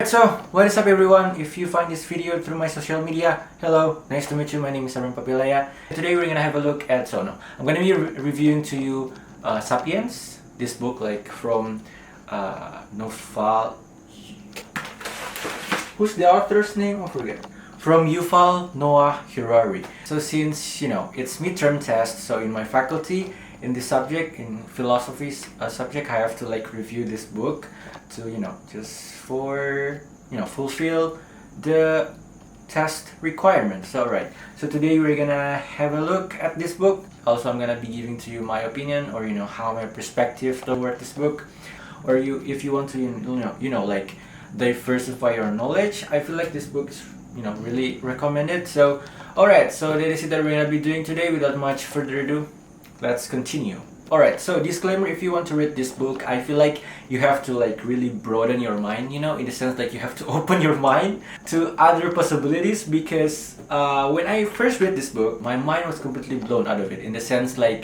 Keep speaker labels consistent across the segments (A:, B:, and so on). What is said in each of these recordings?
A: So, what is up everyone? If you find this video through my social media, hello, nice to meet you. My name is Abram Papilaya. Today we're gonna have a look at, I'm gonna be reviewing to you Sapiens, this book from Noval. Who's the author's name? I forget. From Yuval Noah Harari. So since, it's midterm test, so in my faculty, in this subject, in philosophy subject, I have to review this book to, just for, fulfill the test requirements. Alright, so today we're gonna have a look at this book. Also, I'm gonna be giving to you my opinion, or how my perspective toward this book, or if you want to diversify your knowledge. I feel like this book is really recommended. So alright, so that is it that we're gonna be doing today. Without much further ado, let's continue. Alright, so disclaimer, if you want to read this book, I feel like you have to really broaden your mind, in the sense that you have to open your mind to other possibilities, because when I first read this book, my mind was completely blown out of it, in the sense I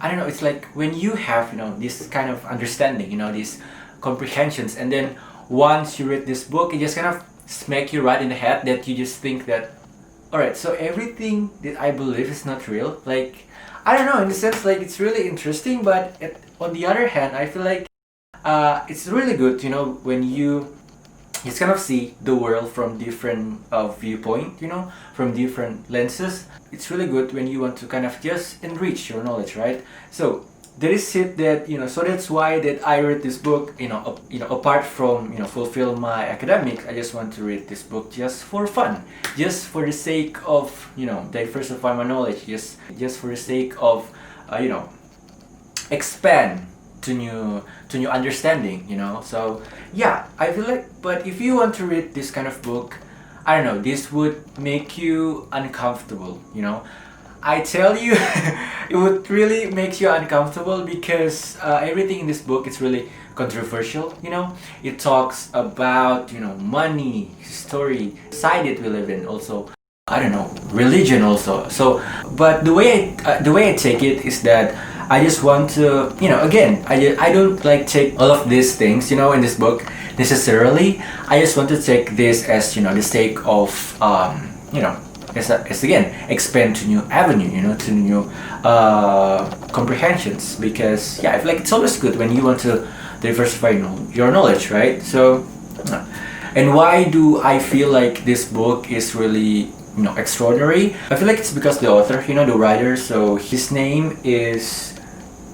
A: don't know, it's like when you have this kind of understanding, these comprehensions, and then once you read this book, it just kind of smack you right in the head that you just think that, alright, so everything that I believe is not real. I don't know, in the sense it's really interesting, but on the other hand, I feel like it's really good, when you just kind of see the world from different viewpoint, from different lenses. It's really good when you want to kind of just enrich your knowledge, right? So that is it that, so that's why that I read this book, apart from, fulfill my academics. I just want to read this book just for fun, just for the sake of, diversify my knowledge, just for the sake of, expand to new understanding, So yeah, I feel like, but if you want to read this kind of book, I don't know, this would make you uncomfortable, I tell you, it would really make you uncomfortable, because everything in this book is really controversial, It talks about, money, story, society that we live in, also, I don't know, religion also. So, but the way I take it is that I just want to, again, I don't take all of these things, in this book necessarily. I just want to take this as, the sake of, as again, expand to new avenue, to new comprehensions, because yeah, I feel like it's always good when you want to diversify your knowledge, right? So, and why do I feel like this book is really extraordinary? I feel like it's because the author, the writer, so his name is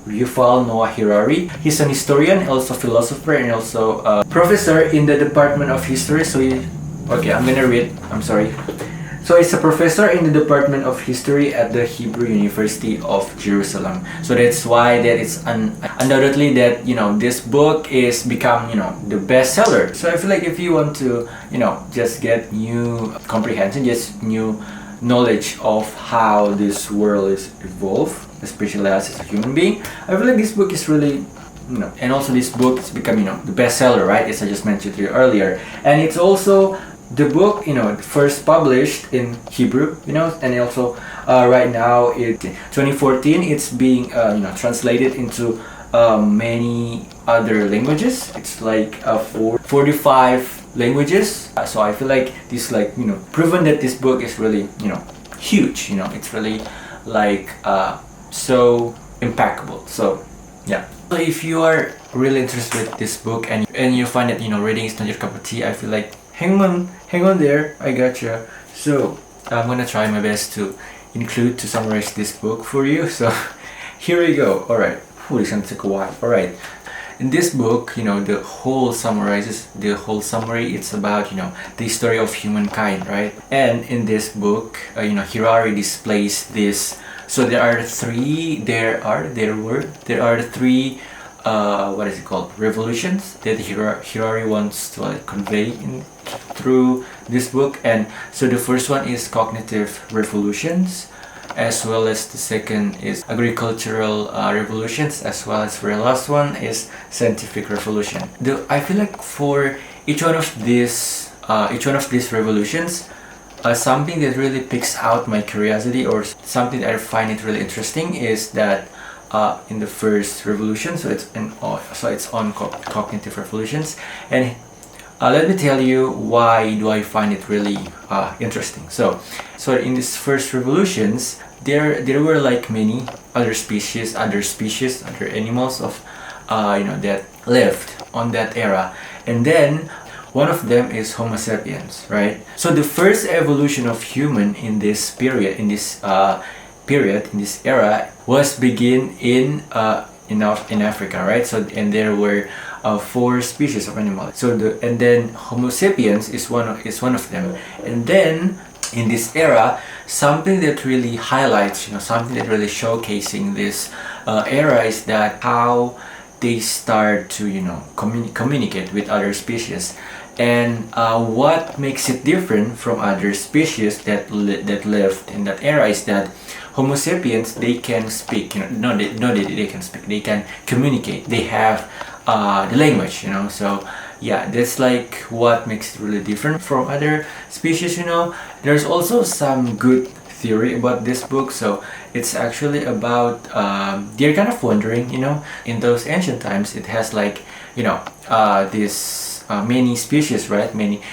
A: Yuval Noah Harari. He's an historian, also philosopher, and also a professor in the Department of History. So okay, I'm gonna read, I'm sorry. So he's a professor in the Department of History at the Hebrew University of Jerusalem. So that's why that it's undoubtedly that this book is become the bestseller. So I feel like if you want to just get new comprehension, just new knowledge of how this world is evolved, especially as a human being, I feel like this book is really and also this book is becoming the bestseller, right? As I just mentioned to you earlier, and it's also the book, first published in Hebrew, and also right now, 2014, it's being, translated into many other languages. It's 45 languages. So I feel like this, proven that this book is really, huge. It's really so impeccable. So yeah. So if you are really interested with this book and you find that reading is not your cup of tea, I feel like hang on there, I gotcha. So I'm gonna try my best to summarize this book for you. So here we go. Alright, this gonna take a while. Alright, in this book, the whole summary, it's about the history of humankind, right? And in this book, Harari displays this. So there are three what is it called, revolutions that Harari wants to convey through this book. And so the first one is cognitive revolutions, as well as the second is agricultural revolutions, as well as for the last one is scientific revolution. I feel like for each one of these revolutions, something that really picks out my curiosity, or something that I find it really interesting, is that in the first revolution, so it's on cognitive revolutions, and let me tell you why do I find it really interesting. So in these first revolutions, there were like many other species, other animals of that lived on that era, and then one of them is Homo sapiens, right? So the first evolution of human in this period, in this era, was begin in Africa, right? So and there were 4 species of animals. So and then Homo sapiens is one of them. And then in this era, something that really highlights, something that really showcasing this era is that how they start to communicate with other species. And what makes it different from other species that lived in that era is that Homo sapiens, they can speak, they can speak, they can communicate, they have the language, so yeah, that's like what makes it really different from other species. There's also some good theory about this book. So it's actually about they're kind of wondering, in those ancient times it has like this many species, right?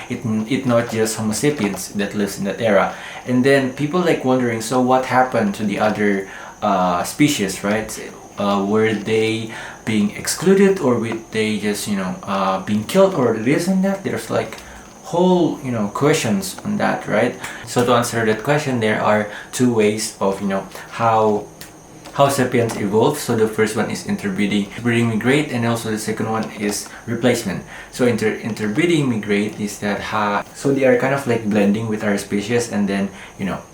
A: It not just Homo sapiens that lives in that era, and then people like wondering, so what happened to the other species, right? Were they being excluded, or were they just being killed, or this and that? There's like whole questions on that, right? So to answer that question, there are 2 ways of how sapiens evolved. So the first one is interbreeding, migrate, and also the second one is replacement. So interbreeding migrate is that so they are kind of like blending with our species, and then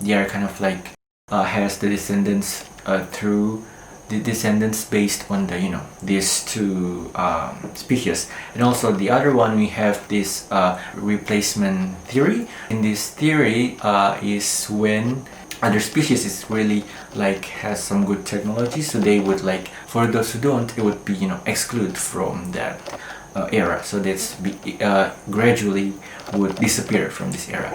A: they are kind of like has the descendants through the descendants based on the these 2 species. And also the other one, we have this replacement theory. In this theory is when other species is really like has some good technology, so they would like, for those who don't, it would be excluded from that era. So that's gradually would disappear from this era.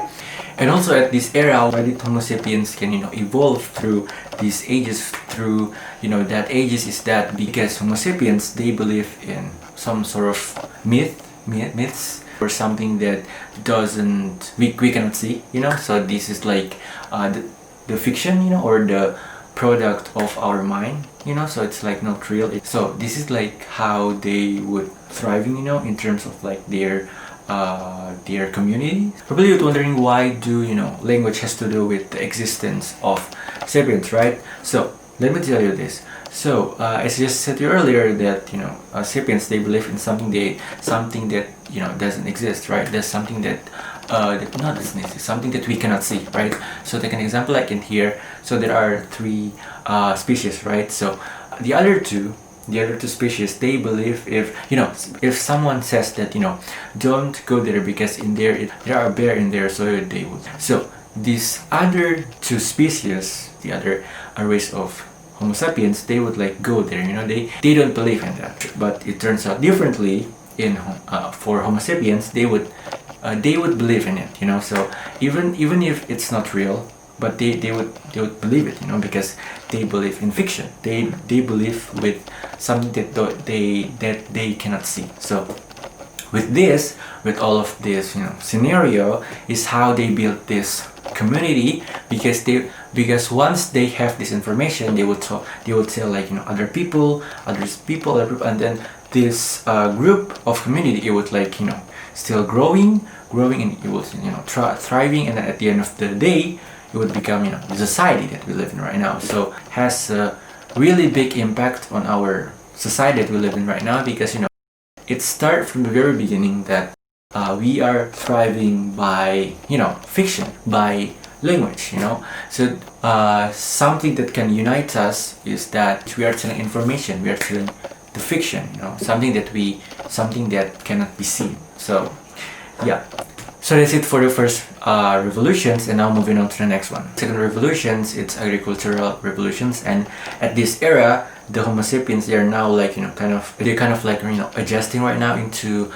A: And also at this era, why did Homo sapiens can evolve through these ages, through that ages, is that because Homo sapiens, they believe in some sort of myths, or something that doesn't we cannot see, so this is like the fiction, or the product of our mind, so it's like not real. So this is like how they would thriving, in terms of like their community. Probably you're wondering, why do language has to do with the existence of sapiens, right? So let me tell you this. So as I just said to you earlier, that sapiens, they believe in something that doesn't exist, right? There's something that not doesn't exist, something that we cannot see, right? So take an example like in here. So there are 3 species, right? So the other two species, they believe, if someone says that don't go there because in there are bear in there, so they would. So these other 2 species, the other race of Homo sapiens, they would like go there, they don't believe in that. But it turns out differently for Homo sapiens, they would believe in it, so even if it's not real, but they would believe it, because they believe in fiction. They believe with something that they cannot see. So with all of this scenario is how they built this community, because once they have this information, they would tell like other people, and then this group of community, it would like still growing, and it was thriving, and then at the end of the day, it would become the society that we live in right now. So has a really big impact on our society that we live in right now, because it started from the very beginning that we are thriving by fiction, by language, so something that can unite us is that we are telling information, we are telling the fiction, something that cannot be seen. So yeah, so that's it for the first revolutions, and now moving on to the next one. Second revolutions, it's agricultural revolutions, and at this era, the Homo sapiens, they are now like they're kind of like adjusting right now into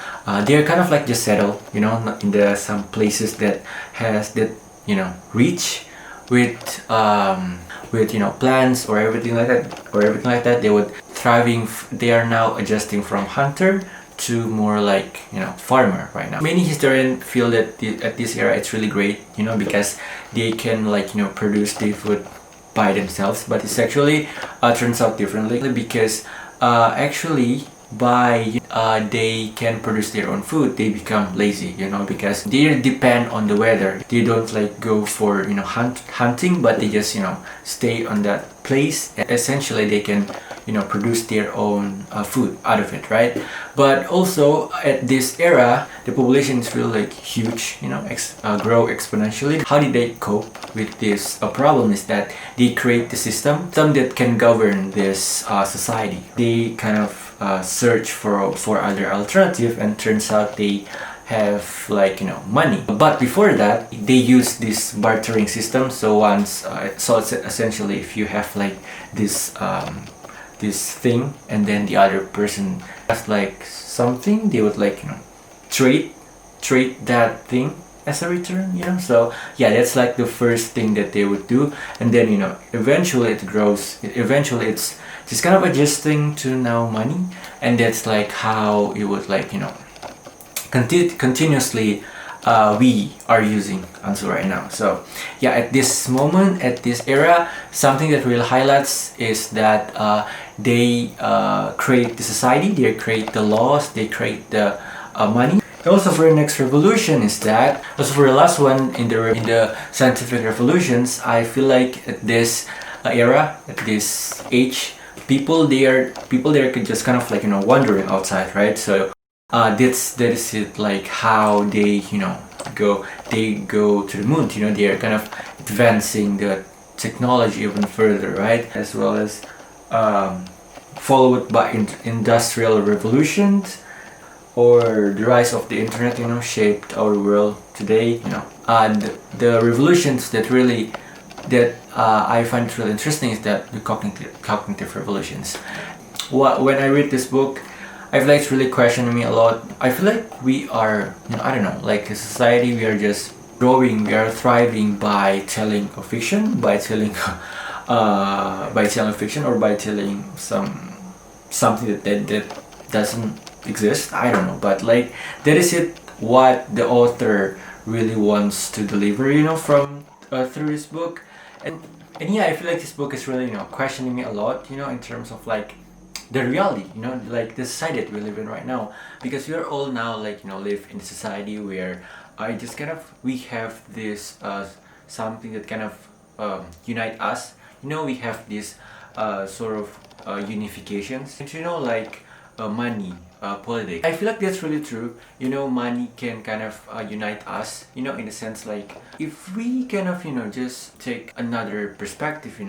A: they're kind of like just settle in some places that rich with plants or everything like that, they would thriving. They are now adjusting from hunter to more like, farmer right now. Many historians feel that at this era it's really great, because they can like, produce the food by themselves, but it's actually turns out differently, because actually by they can produce their own food, they become lazy, because they depend on the weather. They don't like go for hunting, but they just stay on that place. Essentially they can produce their own food out of it, right? But also at this era the population is really like huge, grow exponentially. How did they cope with this problem is that they create the system that can govern this society. They kind of search for other alternative, and turns out they have like money. But before that they use this bartering system. So once so it's essentially if you have like this this thing, and then the other person has like something, they would like trade that thing as a return, so yeah, that's like the first thing that they would do. And then eventually it grows. Eventually it's just kind of adjusting to now money, and that's like how it would like continuously we are using until right now. So yeah, at this moment, at this era, something that really highlights is that they create the society, they create the laws, they create the money. Also for the next revolution is that, also for the last one in the scientific revolutions, I feel like at this era, at this age, people there could just kind of like wandering outside, right? So that is it, like how they go to the moon. They are kind of advancing the technology even further, right? As well as followed by industrial revolutions, or the rise of the internet shaped our world today. And the revolutions that really I find really interesting is that the cognitive revolutions. When I read this book, I feel like it's really questioning me a lot. I feel like we are, I don't know, like a society, we are just growing, we are thriving by telling a fiction, by telling a fiction, or by telling something that doesn't exist. I don't know, but like that is it, what the author really wants to deliver, from through this book. And yeah, I feel like this book is really questioning me a lot, in terms of like the reality, like the society that we live in right now, because we are all now like live in a society where we have this something that kind of unite us. We have this sort of unifications, and like money, politics. I feel like that's really true. Money can kind of unite us, in a sense, like if we kind of just take another perspective,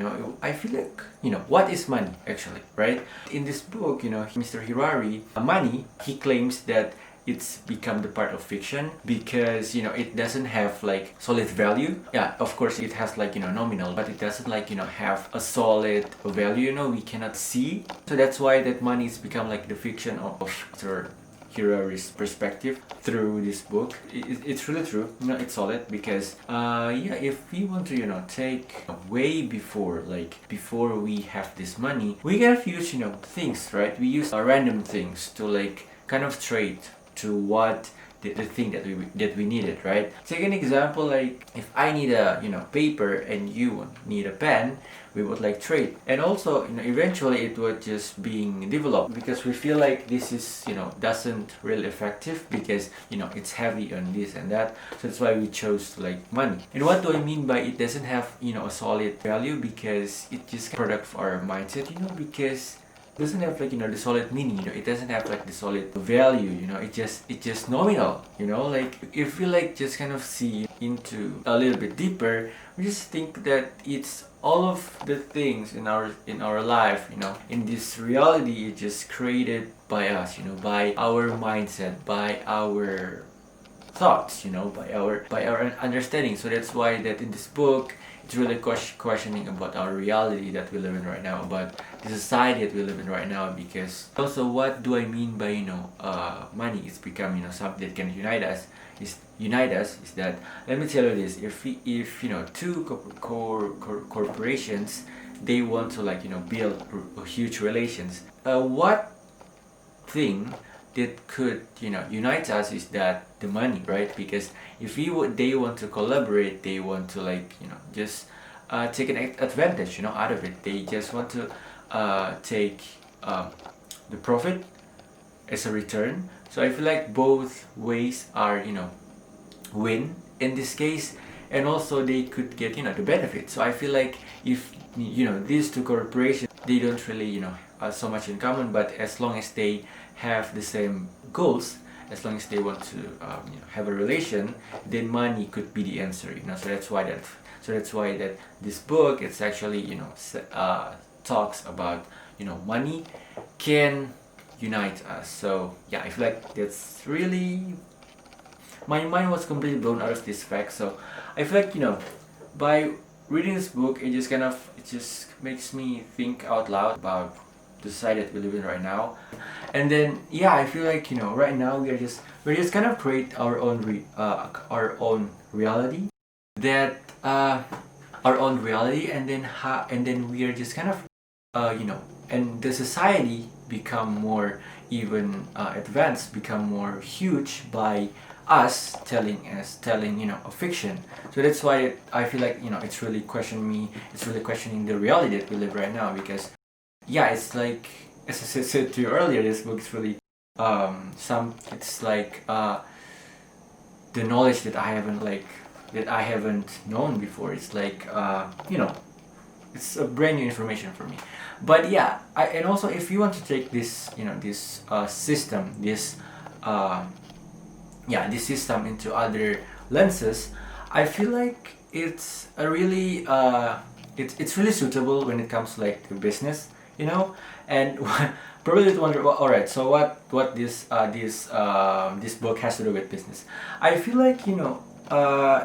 A: I feel like what is money actually, right? In this book, Mr. Hirari, money, he claims that it's become the part of fiction because it doesn't have like solid value. Yeah, of course it has like nominal, but it doesn't like have a solid value, we cannot see. So that's why that money has become like the fiction of Mr. Hirari's perspective through this book. It's really true, it's solid because yeah, if we want to take way before we have this money, we kind of use things, right? We use random things to like kind of trade to what the thing that we needed, right? Take an example, like if I need a paper and you need a pen, we would like trade. And also eventually it was just being developed because we feel like this is doesn't really effective because it's heavy on this and that. So that's why we chose like money. And what do I mean by it doesn't have a solid value? Because it just product of our mindset, because it doesn't have like the solid meaning, it doesn't have like the solid value, it just nominal, like if we like just kind of see into a little bit deeper, we just think that it's all of the things in our life, in this reality, it's just created by us, by our mindset, by our thoughts, by our understanding. So that's why that in this book it's really questioning about our reality that we live in right now, about the society that we live in right now. Because also, what do I mean by money is become something that can unite us is that, let me tell you this, if two corporations, they want to like build huge relations, what thing that could, unite us is that the money, right? Because if they want to collaborate, they want to just take an advantage, out of it. They just want to take the profit as a return. So I feel like both ways are, win in this case, and also they could get, the benefit. So I feel like if, these two corporations, they don't really, so much in common, but as long as they have the same goals, as long as they want to have a relation, then money could be the answer, so that's why that this book, it's actually, talks about, money can unite us. So yeah, I feel like that's really, my mind was completely blown out of this fact. So I feel like, by reading this book, it just makes me think out loud about the society that we live in right now. And then yeah, I feel like, right now we're just kind of create our own reality, that our own reality, and then we are just kind of and the society become more even advanced, become more huge by us telling a fiction. So that's why I feel like, it's really questioning the reality that we live right now. Because yeah, it's like, as I said to you earlier, this book is really it's like the knowledge that I haven't known before. It's like it's a brand new information for me. But yeah, and also if you want to take this system, this system into other lenses, I feel like it's a really it's really suitable when it comes to like the business, and probably wonder, well, all right, so what this book has to do with business. I feel like,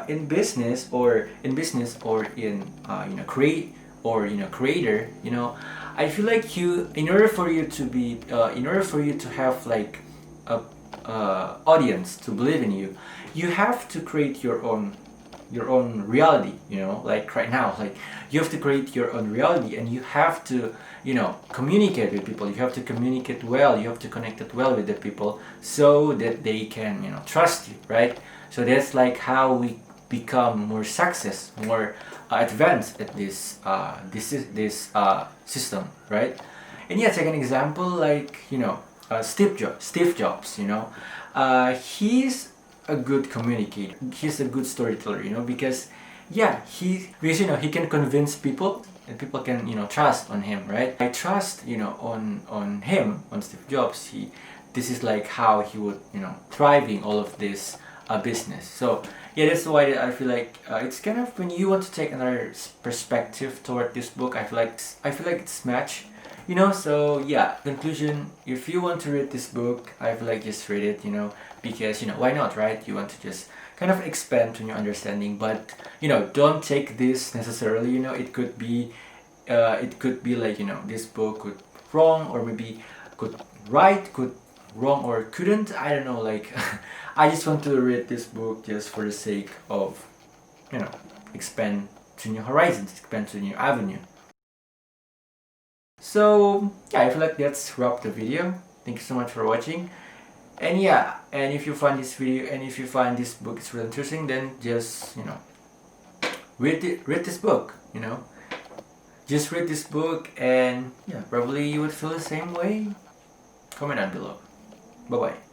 A: in business, or in create, or creator, I feel like in order for you to have like a audience to believe in you, you have to create your own reality. Like right now, like you have to create your own reality, and you have to communicate with people. You have to communicate well, you have to connect it well with the people, so that they can trust you, right? So that's like how we become more more advanced at this system, right? And yeah, take an example like Steve Jobs. He's a good communicator. He's a good storyteller. Because yeah, he can convince people, and people can trust on him, right? I trust on him, on Steve Jobs. This is like how he would thriving all of this business. So yeah, that's why I feel like it's kind of, when you want to take another perspective toward this book, I feel like it's match. So yeah, conclusion, if you want to read this book, I feel like just read it, because why not, right? You want to just kind of expand on your understanding, but don't take this necessarily. It could be like this book could wrong, or maybe could right, could wrong, or couldn't, I don't know, like I just want to read this book just for the sake of expand to new horizons, expand to new avenue. So yeah, I feel like that's wrap the video. Thank you so much for watching. And yeah, and if you find this video, and if you find this book is really interesting, then just read this book. Just read this book, and yeah, probably you would feel the same way. Comment down below. Bye bye.